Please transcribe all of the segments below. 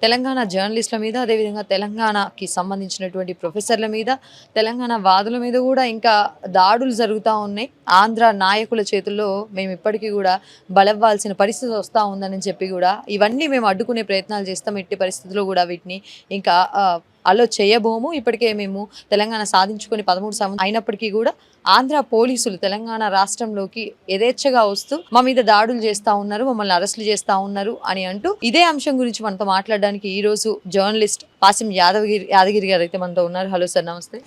తెలంగాణ జర్నలిస్టుల మీద, అదేవిధంగా తెలంగాణకి సంబంధించినటువంటి ప్రొఫెసర్ల మీద, తెలంగాణ వాదుల మీద కూడా ఇంకా దాడులు జరుగుతూ ఉన్నాయి. ఆంధ్ర నాయకుల చేతుల్లో మేము ఇప్పటికీ కూడా బలవ్వాల్సిన పరిస్థితి వస్తూ ఉందని చెప్పి కూడా ఇవన్నీ మేము అడ్డుకునే ప్రయత్నాలు చేస్తాం. ఎట్టి పరిస్థితుల్లో కూడా వీటిని ఇంకా అలో చేయబోము. ఇప్పటికే మేము తెలంగాణ సాధించుకొని 13 సంవత్సరాలు అయినప్పటికీ కూడా ఆంధ్ర పోలీసులు తెలంగాణ రాష్ట్రంలోకి యథేచ్ఛగా వస్తూ మా మీద దాడులు చేస్తూ ఉన్నారు, మమ్మల్ని అరెస్టులు చేస్తూ ఉన్నారు అని అంటూ ఇదే అంశం గురించి మనతో మాట్లాడడానికి ఈ రోజు జర్నలిస్ట్ పాసిం యాదగిరి గారు అయితే మనతో ఉన్నారు. హలో సార్, నమస్తే.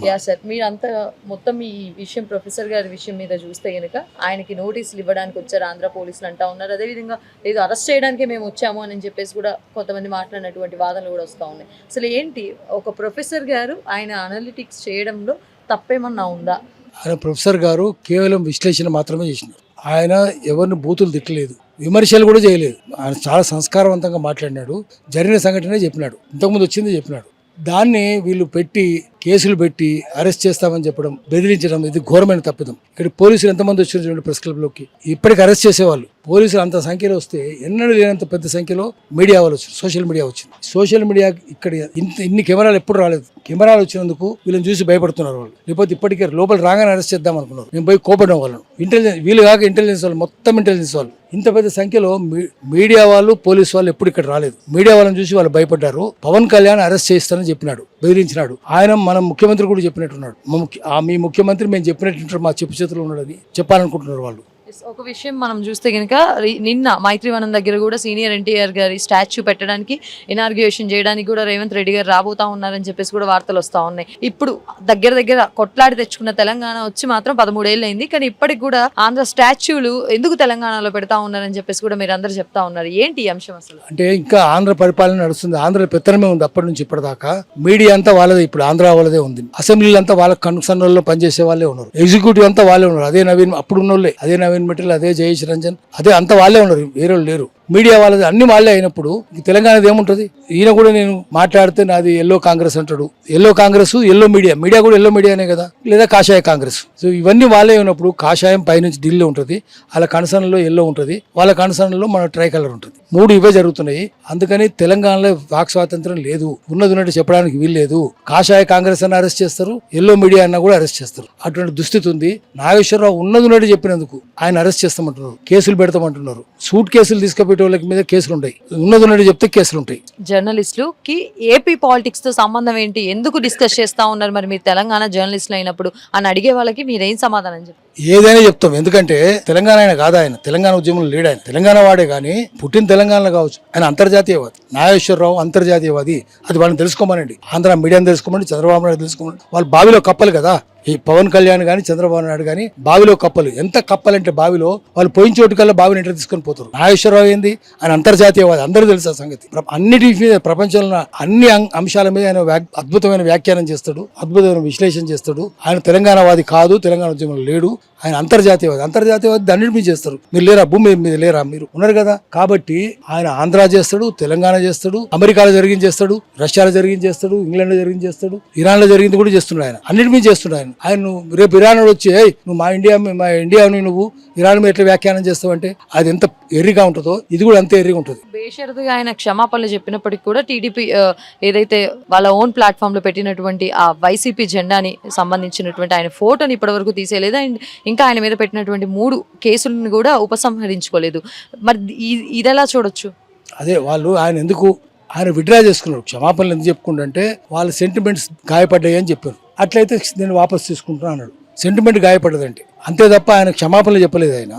యా సార్, మీరంతా మొత్తం ఈ విషయం ప్రొఫెసర్ గారి విషయం మీద చూస్తే కనుక ఆయనకి నోటీసులు ఇవ్వడానికి వచ్చారు ఆంధ్ర పోలీసులు అంటా ఉన్నారు. అదేవిధంగా ఏదో అరెస్ట్ చేయడానికే మేము వచ్చాము అని చెప్పేసి కూడా కొంతమంది మాట్లాడినటువంటి వాదనలు కూడా వస్తూ ఉన్నాయి. అసలు ఏంటి ఒక ప్రొఫెసర్ గారు ఆయన అనలిటిక్స్ చేయడంలో తప్పేమన్నా ఉందా? ఆయన ప్రొఫెసర్ గారు కేవలం విశ్లేషణ మాత్రమే చేసినారు. ఆయన ఎవరిని బూతులు తిట్టలేదు, విమర్శలు కూడా చేయలేదు. ఆయన చాలా సంస్కారవంతంగా మాట్లాడినాడు, జరిగిన సంఘటనే చెప్పినాడు, ఇంతకుముందు వచ్చింది చెప్పినాడు. దాన్ని వీళ్ళు పెట్టి కేసులు పెట్టి అరెస్ట్ చేస్తామని చెప్పడం, బెదిరించడం, ఇది ఘోరమైన తప్పిదం. ఇక్కడ పోలీసులు ఎంతమంది వచ్చారు చూడండి ప్రెస్ క్లబ్ లోకి. ఇప్పటికి అరెస్ట్ చేసేవాళ్ళు పోలీసులు అంత సంఖ్యలో వస్తే ఎన్నడూ లేనంత పెద్ద సంఖ్యలో మీడియా వాళ్ళు వచ్చారు, సోషల్ మీడియా వచ్చింది. సోషల్ మీడియా ఇక్కడ ఇన్ని కెమెరాలు ఎప్పుడు రాలేదు. కెమెరాలు వచ్చినందుకు వీళ్ళని చూసి భయపడుతున్నారు వాళ్ళు. లేకపోతే ఇప్పటికే లోపల రాగానే అరెస్ట్ చేద్దాం అనుకున్నారు. మేము పోయి కోపడడం వాళ్ళను. ఇంటెలిజెన్స్ వీళ్ళు కాక ఇంటెలిజెన్స్ వాళ్ళు, మొత్తం ఇంటెలిజెన్స్ వాళ్ళు. ఇంత పెద్ద సంఖ్యలో మీడియా వాళ్ళు, పోలీసు వాళ్ళు ఎప్పుడు ఇక్కడ రాలేదు. మీడియా వాళ్ళని చూసి వాళ్ళు భయపడ్డారు. పవన్ కళ్యాణ్ అరెస్ట్ చేస్తానని చెప్పినాడు, బెదిరించినాడు. ఆయన మన ముఖ్యమంత్రి కూడా చెప్పినట్టున్నాడు. మీ ముఖ్యమంత్రి మేము చెప్పినట్టు మా చెప్పు చేతులు ఉన్నాడని చెప్పాలనుకుంటున్నారు వాళ్ళు. ఒక విషయం మనం చూస్తే కనుక నిన్న మైత్రివనం దగ్గర కూడా సీనియర్ ఎన్టీఆర్ గారి స్టాచ్యూ పెట్టడానికి, ఇనార్గ్యుయేషన్ చేయడానికి కూడా రేవంత్ రెడ్డి గారు రాబోతా ఉన్నారని చెప్పేసి కూడా వార్తలు వస్తూ ఉన్నాయి. ఇప్పుడు దగ్గర కొట్లాడి తెచ్చుకున్న తెలంగాణ వచ్చి మాత్రం 13 ఏళ్ళు అయింది. కానీ ఇప్పటికి కూడా ఆంధ్ర స్టాచ్యూలు ఎందుకు తెలంగాణలో పెడతా ఉన్నారని చెప్పేసి కూడా మీరు అందరు చెప్తా ఉన్నారు. ఏంటి ఈ అంశం అసలు? అంటే ఇంకా ఆంధ్ర పరిపాలన నడుస్తుంది, ఆంధ్ర పెత్తనమే ఉంది అప్పటి నుంచి ఇప్పటిదాకా. మీడియా అంతా వాళ్ళదే, ఇప్పుడు ఆంధ్ర వాళ్ళదే ఉంది. అసెంబ్లీలు అంతా వాళ్ళ కన్సర్న్లో పనిచేసే వాళ్ళే ఉన్నారు. ఎగ్జిక్యూటివ్ అంతా వాళ్ళే ఉన్నారు. అదే నవీన్, అప్పుడు ఉన్నోళ్ళే, అదే నవీన్ మెటల్, అదే జయేష్ రంజన్, అదే అంతా వాళ్ళే ఉన్నారు, వేరే లేరు. మీడియా వాళ్ళది అన్ని వాళ్ళే అయినప్పుడు తెలంగాణది ఏముంటుంది? ఈయన కూడా నేను మాట్లాడితే నాది ఎల్లో కాంగ్రెస్ అంటాడు. Yellow Congress, yellow media, media కూడా ఎల్లో మీడియానే కదా, లేదా కాషాయ కాంగ్రెస్. సో ఇవన్నీ వాళ్ళే ఉన్నప్పుడు కాషాయం పైనుంచి ఢిల్లీ ఉంటుంది, వాళ్ళ కన్సర్న్లో ఎల్లో ఉంటుంది, వాళ్ళ కన్సర్న్లో మన ట్రై కలర్ ఉంటుంది. 3 ఇవే జరుగుతున్నాయి. అందుకని తెలంగాణలో వాక్ స్వాతంత్రం లేదు, ఉన్నట్టు చెప్పడానికి వీల్లేదు. కాషాయ కాంగ్రెస్ అన్న అరెస్ట్ చేస్తారు, ఎల్లో మీడియా అన్న కూడా అరెస్ట్ చేస్తారు. అటువంటి దుస్థితి ఉంది. నాగేశ్వరరావు ఉన్నట్టు చెప్పినందుకు ఆయన అరెస్ట్ చేస్తామంటున్నారు, కేసులు పెడతామంటున్నారు. సూట్ కేసులు తీసుకుపోయే వాళ్ళకి మీద కేసులు ఉంటాయి, ఉన్నట్టు చెప్తే కేసులు ఉంటాయి. జర్నలిస్టులకి ఏపీ పాలిటిక్స్ తో సంబంధం ఏంటి, ఎందుకు డిస్కస్ చేస్తా ఉన్నారు మరి మీరు తెలంగాణ జర్నలిస్టులు అయినప్పుడు అని అడిగే వాళ్ళకి మీరేం సమాధానం చెప్పారు? ఏదైనా చెప్తాం. ఎందుకంటే తెలంగాణ ఆయన కాదు, ఆయన తెలంగాణ ఉద్యమంలో లేడు. ఆయన తెలంగాణ వాడే కానీ పుట్టిన తెలంగాణలో కావచ్చు. ఆయన అంతర్జాతీయవాది. నాగేశ్వరరావు అంతర్జాతీయవాది. అది వాళ్ళని తెలుసుకోమనండి, ఆంధ్ర మీడియాని తెలుసుకోమని, చంద్రబాబు నాయుడు తెలుసుకోమని. వాళ్ళు బావిలో కప్పలు కదా, ఈ పవన్ కళ్యాణ్ కానీ చంద్రబాబు నాయుడు కానీ బావిలో కప్పలు. ఎంత కప్పలంటే బావిలో వాళ్ళు పోయిన చోటు కల్లా బావిని ఎంటర్ తీసుకొని పోతారు. నాగేశ్వరరావు ఏంది, ఆయన అంతర్జాతీయవాది, అందరూ తెలుసు ఆ సంగతి. అన్నిటి మీద, ప్రపంచంలో అన్ని అంశాల మీద ఆయన అద్భుతమైన వ్యాఖ్యానం చేస్తాడు, అద్భుతమైన విశ్లేషణ చేస్తాడు. ఆయన తెలంగాణవాది కాదు, తెలంగాణ ఉద్యమంలో లేడు. ఆయన అంతర్జాతీయవాది. అంతర్జాతీయవాది అన్నిటి మీద చేస్తారు. మీరు లేరా, భూమి మీద లేరా, మీరు ఉన్నారు కదా. కాబట్టి ఆయన ఆంధ్ర చేస్తాడు, తెలంగాణ చేస్తాడు, అమెరికాలో జరిగింది చేస్తాడు, రష్యాలో జరిగింది చేస్తాడు, ఇంగ్లాండ్ లో జరిగింది చేస్తాడు, ఇరాన్ లో జరిగింది కూడా చేస్తున్నాడు. ఆయన అన్నిటి మీద చేస్తున్నాడు. ఆయన రేపు ఇరాన్ వచ్చి నువ్వు మా ఇండియాని నువ్వు ఇరాన్ మీద ఎట్లా వ్యాఖ్యానం చేస్తావు అంటే అది ఎంత ఎర్రిగా ఉంటుందో ఇది కూడా అంతే ఎర్రిగా ఉంటుంది. బేషరతుగా ఆయన క్షమాపణలు చెప్పినప్పటికీ కూడా టీడీపీ ఏదైతే వాళ్ళ ఓన్ ప్లాట్ఫామ్ లో పెట్టినటువంటి ఆ వైసీపీ జెండాని సంబంధించినటువంటి ఆయన ఫోటోని ఇప్పటివరకు తీసేయలేదు. అండ్ ఇంకా ఆయన మీద పెట్టినటువంటి 3 కేసులను కూడా ఉపసంహరించుకోలేదు. మరి ఇది ఎలా చూడొచ్చు? అదే వాళ్ళు ఆయన విడ్రా చేసుకున్నారు. క్షమాపణలు ఎందుకు చెప్పుకుంటే వాళ్ళ సెంటిమెంట్స్ గాయపడ్డాయి అని చెప్పారు. అట్లయితే నేను వాపస్ తీసుకుంటున్నా అన్నాడు. సెంటిమెంట్ గాయపడ్డదంటే అంతే తప్ప ఆయన క్షమాపణలు చెప్పలేదు. ఆయన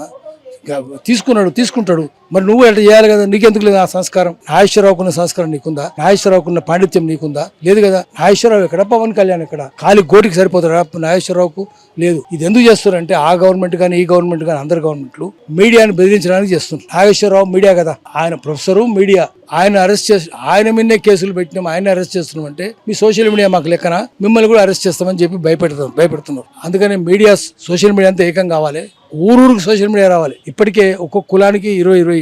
తీసుకుంటాడు. మరి నువ్వు ఎట్లా చేయాలి కదా, నీకెందుకు లేదు ఆ సంస్కారం? నాగేశ్వరరావుకున్న సంస్కారం నీకుందా? నాగేశ్వరరావుకున్న పాండిత్యం నీకుందా? లేదు కదా. నాగేశ్వరరావు ఎక్కడ, పవన్ కళ్యాణ్ ఎక్కడ? ఖాళీ గోటికి సరిపోతారా నాగేశ్వరరావుకు? లేదు. ఇది ఎందుకు చేస్తారంటే ఆ గవర్నమెంట్ కానీ ఈ గవర్నమెంట్ కానీ అందరు గవర్నమెంట్లు మీడియాని బెదిరించడానికి చేస్తున్నారు. నాగేశ్వరరావు మీడియా కదా, ఆయన ప్రొఫెసరు, మీడియా. ఆయన అరెస్ట్ చేసి ఆయన మీదే కేసులు పెట్టినాం, ఆయన అరెస్ట్ చేస్తున్నాం అంటే మీ సోషల్ మీడియా మాకు లెక్కన మిమ్మల్ని కూడా అరెస్ట్ చేస్తామని చెప్పి భయపెడుతున్నారు. అందుకని మీడియా, సోషల్ మీడియా అంతా ఏకం కావాలి. ఊరూరికి సోషల్ మీడియా రావాలి. ఇప్పటికే ఒక్కొక్క కులానికి 20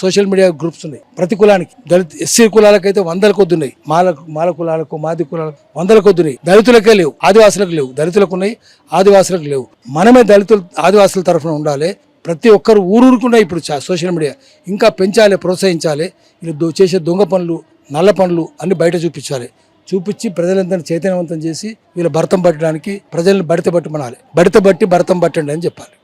సోషల్ మీడియా గ్రూప్స్ ఉన్నాయి. ప్రతి కులానికి, దళిత ఎస్సీ కులాలకైతే 100 కొద్ది ఉన్నాయి, మాల కులాలకు, మాది కులాలకు 100 కొద్ది ఉన్నాయి. దళితులకే లేవు, ఆదివాసులకు లేవు. దళితులకు ఉన్నాయి, ఆదివాసులకు లేవు. మనమే దళితులు ఆదివాసుల తరఫున ఉండాలి. ప్రతి ఒక్కరు ఊరూరుకున్నా ఇప్పుడు సోషల్ మీడియా ఇంకా పెంచాలి, ప్రోత్సహించాలి. వీళ్ళు చేసే దొంగ పనులు నల్ల పనులు అన్ని బయట చూపించాలి. చూపించి ప్రజలందరినీ చైతన్యవంతం చేసి వీళ్ళ భరతం పట్టడానికి ప్రజల్ని బడిత పట్టమనాలి. బడిత బట్టి భరతం పట్టండి అని చెప్పాలి.